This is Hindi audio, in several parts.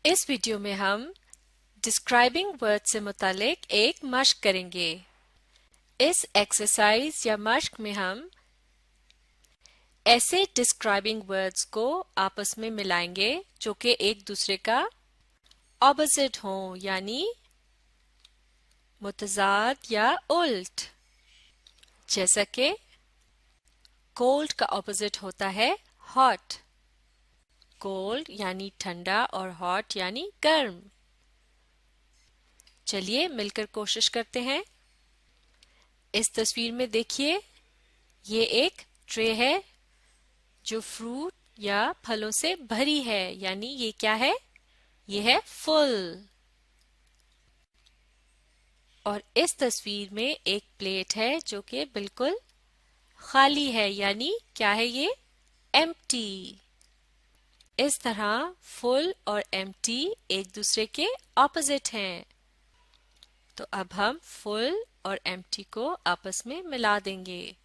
इस वीडियो में हम डिस्क्राइबिंग वर्ड से मुतालिक एक मश्क करेंगे। इस एक्सरसाइज या मश्क में हम ऐसे डिस्क्राइबिंग वर्ड्स को आपस में मिलाएंगे जो कि एक दूसरे का ऑपोजिट हों, यानी मुतजाद या उल्ट। जैसा कि कोल्ड का ऑपोजिट होता है हॉट। कोल्ड यानी ठंडा और हॉट यानी गर्म। चलिए मिलकर कोशिश करते हैं। इस तस्वीर में देखिए, ये एक ट्रे है जो फ्रूट या फलों से भरी है, यानी ये क्या है? ये है फुल। और इस तस्वीर में एक प्लेट है जो कि बिल्कुल खाली है, यानी क्या है ये? एम्प्टी। इस तरह फुल और एम्प्टी एक दूसरे के ऑपोजिट हैं। तो अब हम फुल और एम्प्टी को आपस में मिला देंगे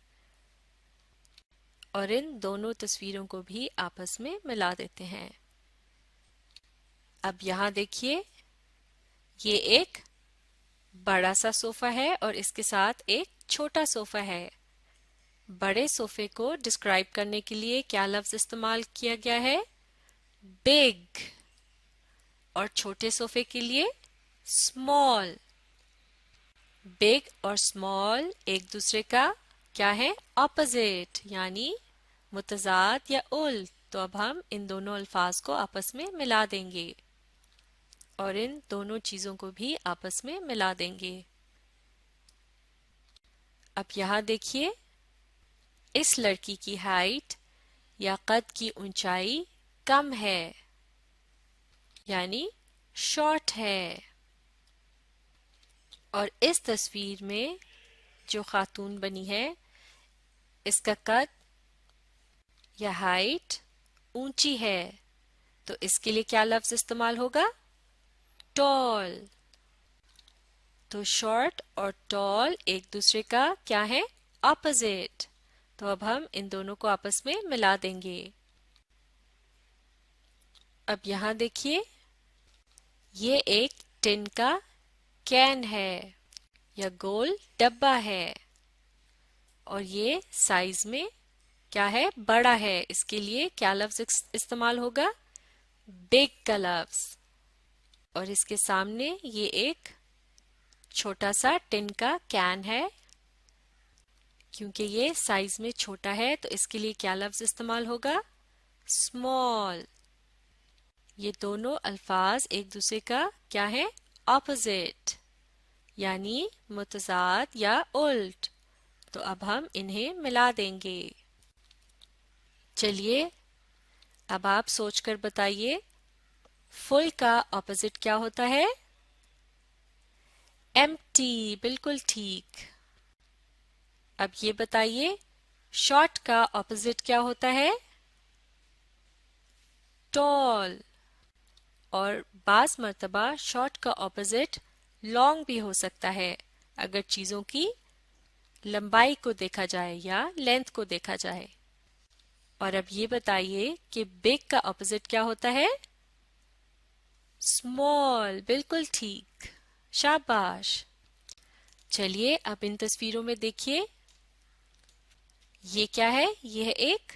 और इन दोनों तस्वीरों को भी आपस में मिला देते हैं। अब यहाँ देखिए, ये एक बड़ा सा सोफा है और इसके साथ एक छोटा सोफा है। बड़े सोफे को डिस्क्राइब करने के लिए क्या लफ्ज इस्तेमाल किया गया है? बिग। और छोटे सोफे के लिए स्मॉल। बिग और स्मॉल एक दूसरे का क्या है? ऑपोजिट, यानी मुतजाद या उल्ट। तो अब हम इन दोनों अल्फाज को आपस में मिला देंगे और इन दोनों चीजों को भी आपस में मिला देंगे। अब यहाँ देखिए, इस लड़की की हाइट या कद की ऊंचाई कम है, यानी शॉर्ट है। और इस तस्वीर में जो खातून बनी है, इसका कद या हाइट ऊंची है, तो इसके लिए क्या लफ्ज इस्तेमाल होगा? टॉल। तो शॉर्ट और टॉल एक दूसरे का क्या है? ऑपोजिट। तो अब हम इन दोनों को आपस में मिला देंगे। अब यहाँ देखिए, ये एक टिन का कैन है या गोल डब्बा है और ये साइज में क्या है? बड़ा है। इसके लिए क्या लफ्ज इस्तेमाल होगा? बिग का लफ्ज। और इसके सामने ये एक छोटा सा टिन का कैन है। क्योंकि ये साइज में छोटा है तो इसके लिए क्या लफ्ज इस्तेमाल होगा? स्मॉल। ये दोनों अल्फाज एक दूसरे का क्या है? ऑपोजिट, यानी मुतजाद या उल्ट। तो अब हम इन्हें मिला देंगे। चलिए अब आप सोचकर बताइए, फुल का ऑपोजिट क्या होता है? एम्प्टी। बिल्कुल ठीक। अब ये बताइए, शॉर्ट का ऑपोजिट क्या होता है? टॉल। और बाज मर्तबा शॉर्ट का ऑपोजिट लॉन्ग भी हो सकता है, अगर चीजों की लंबाई को देखा जाए या लेंथ को देखा जाए। और अब ये बताइए कि बिग का ऑपोजिट क्या होता है? स्मॉल। बिल्कुल ठीक, शाबाश। चलिए अब इन तस्वीरों में देखिए, ये क्या है? ये है एक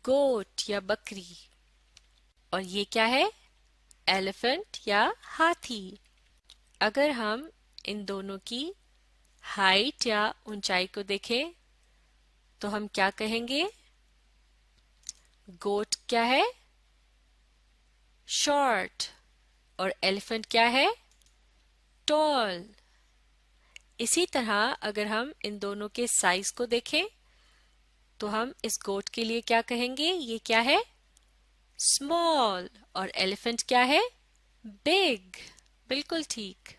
गोट या बकरी। और ये क्या है? एलिफेंट या हाथी। अगर हम इन दोनों की हाइट या ऊंचाई को देखें तो हम क्या कहेंगे? गोट क्या है? शॉर्ट। और एलिफेंट क्या है? टॉल। इसी तरह अगर हम इन दोनों के साइज को देखें तो हम इस गोट के लिए क्या कहेंगे? ये क्या है? स्मॉल। और एलिफेंट क्या है? बिग। बिल्कुल ठीक।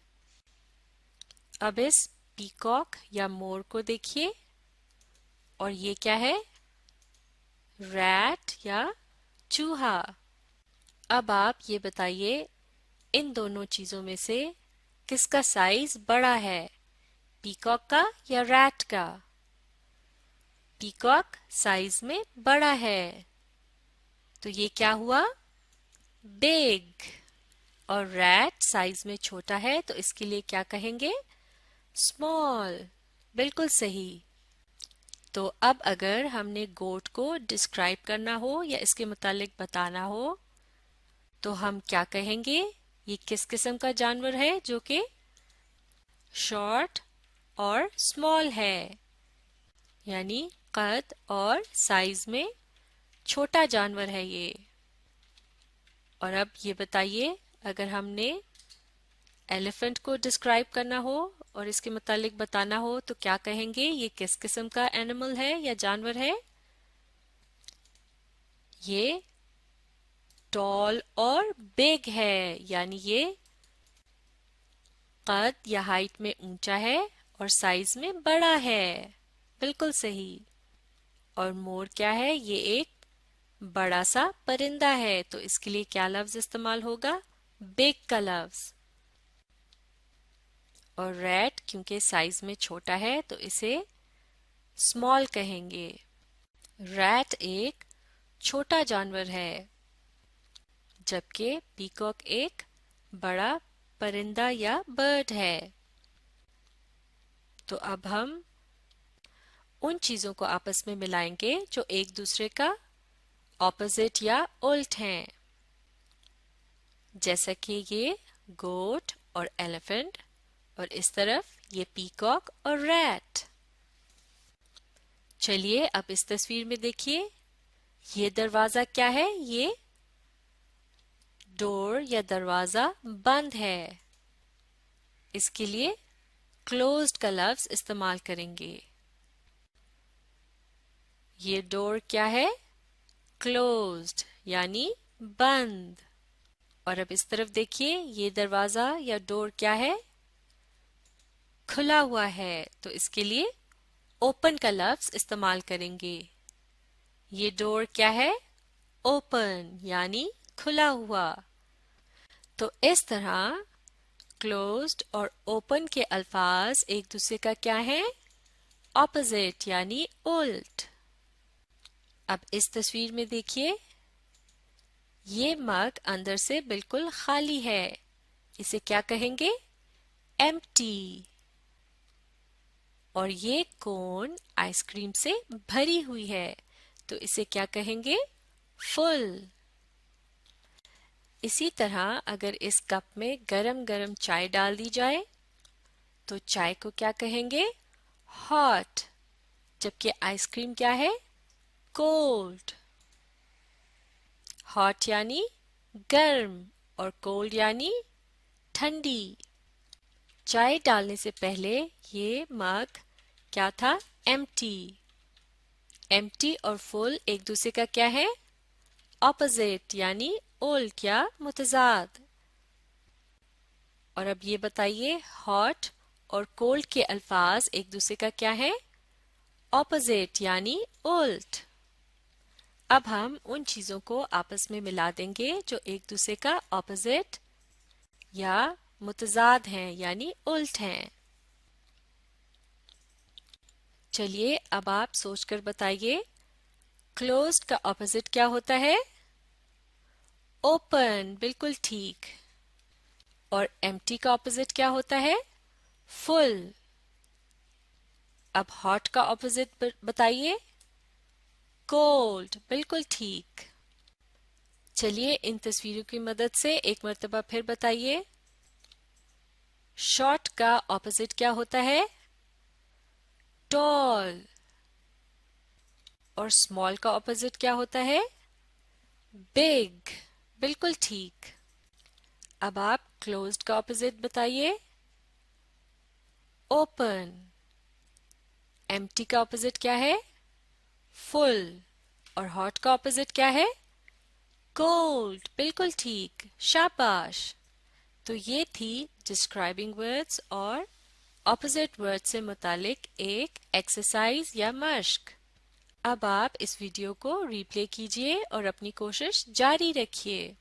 अब इस पीकॉक या मोर को देखिए, और ये क्या है? रैट या चूहा। अब आप ये बताइए, इन दोनों चीजों में से किसका साइज बड़ा है? पीकॉक का या रैट का? पीकॉक साइज में बड़ा है, तो ये क्या हुआ? बिग। और रैट साइज में छोटा है तो इसके लिए क्या कहेंगे? स्मॉल। बिल्कुल सही। तो अब अगर हमने गोट को डिस्क्राइब करना हो या इसके मुतालिक बताना हो तो हम क्या कहेंगे? ये किस किस्म का जानवर है जो कि शॉर्ट और स्मॉल है, यानी कद और साइज में छोटा जानवर है ये। और अब ये बताइए, अगर हमने एलिफेंट को डिस्क्राइब करना हो और इसके मुतालिक बताना हो तो क्या कहेंगे? ये किस किस्म का एनिमल है या जानवर है? ये टॉल और बिग है, यानी ये कद या हाइट में ऊंचा है और साइज में बड़ा है। बिल्कुल सही। और मोर क्या है? ये एक बड़ा सा परिंदा है, तो इसके लिए क्या लफ्ज इस्तेमाल होगा? बिग का लफ्ज। और रैट क्योंकि साइज में छोटा है तो इसे स्मॉल कहेंगे। रैट एक छोटा जानवर है, जबकि पीकॉक एक बड़ा परिंदा या बर्ड है। तो अब हम उन चीजों को आपस में मिलाएंगे जो एक दूसरे का ऑपोजिट या उल्ट हैं, जैसा कि ये गोट और एलिफेंट और इस तरफ ये पीकॉक और रैट। चलिए अब इस तस्वीर में देखिए, ये दरवाजा क्या है? ये डोर या दरवाजा बंद है, इसके लिए क्लोज्ड का लफ्ज इस्तेमाल करेंगे। ये डोर क्या है? क्लोज्ड, यानी बंद। और अब इस तरफ देखिए, ये दरवाजा या डोर क्या है? खुला हुआ है, तो इसके लिए ओपन का लफ्ज इस्तेमाल करेंगे। ये डोर क्या है? ओपन, यानी खुला हुआ। तो इस तरह क्लोज्ड और ओपन के अल्फाज एक दूसरे का क्या है? ऑपोजिट, यानी उल्ट। अब इस तस्वीर में देखिए, ये मग अंदर से बिल्कुल खाली है, इसे क्या कहेंगे? एम्प्टी। और ये कोन आइसक्रीम से भरी हुई है, तो इसे क्या कहेंगे? फुल। इसी तरह अगर इस कप में गरम गरम चाय डाल दी जाए तो चाय को क्या कहेंगे? हॉट। जबकि आइसक्रीम क्या है? कोल्ड। हॉट यानी गर्म और कोल्ड यानी ठंडी। चाय डालने से पहले ये मग क्या था? एम्प्टी। एम्प्टी और फुल एक दूसरे का क्या है? ऑपोजिट, यानी उल्ट या मुतजाद। और अब ये बताइए, हॉट और कोल्ड के अल्फाज एक दूसरे का क्या है? ऑपोजिट, यानी उल्ट। अब हम उन चीजों को आपस में मिला देंगे जो एक दूसरे का ऑपोजिट या मुतजाद हैं, यानी उल्ट हैं। चलिए अब आप सोचकर बताइए, क्लोज्ड का ऑपोजिट क्या होता है? ओपन। बिल्कुल ठीक। और एम्प्टी का ऑपोजिट क्या होता है? फुल। अब हॉट का ऑपोजिट बताइए। कोल्ड। बिल्कुल ठीक। चलिए इन तस्वीरों की मदद से एक मर्तबा फिर बताइए, शॉर्ट का ऑपोजिट क्या होता है? टॉल। और स्मॉल का ऑपोजिट क्या होता है? बिग। बिल्कुल ठीक। अब आप क्लोज्ड का ऑपोजिट बताइए। ओपन। एम्प्टी का ऑपोजिट क्या है? फुल। और हॉट का ऑपोजिट क्या है? कोल्ड। बिल्कुल ठीक। शाबाश। तो ये थी डिस्क्राइबिंग वर्ड्स और ऑपोजिट वर्ड से मुतालिक एक एक्सरसाइज या मश्क। अब आप इस वीडियो को रीप्ले कीजिए और अपनी कोशिश जारी रखिए।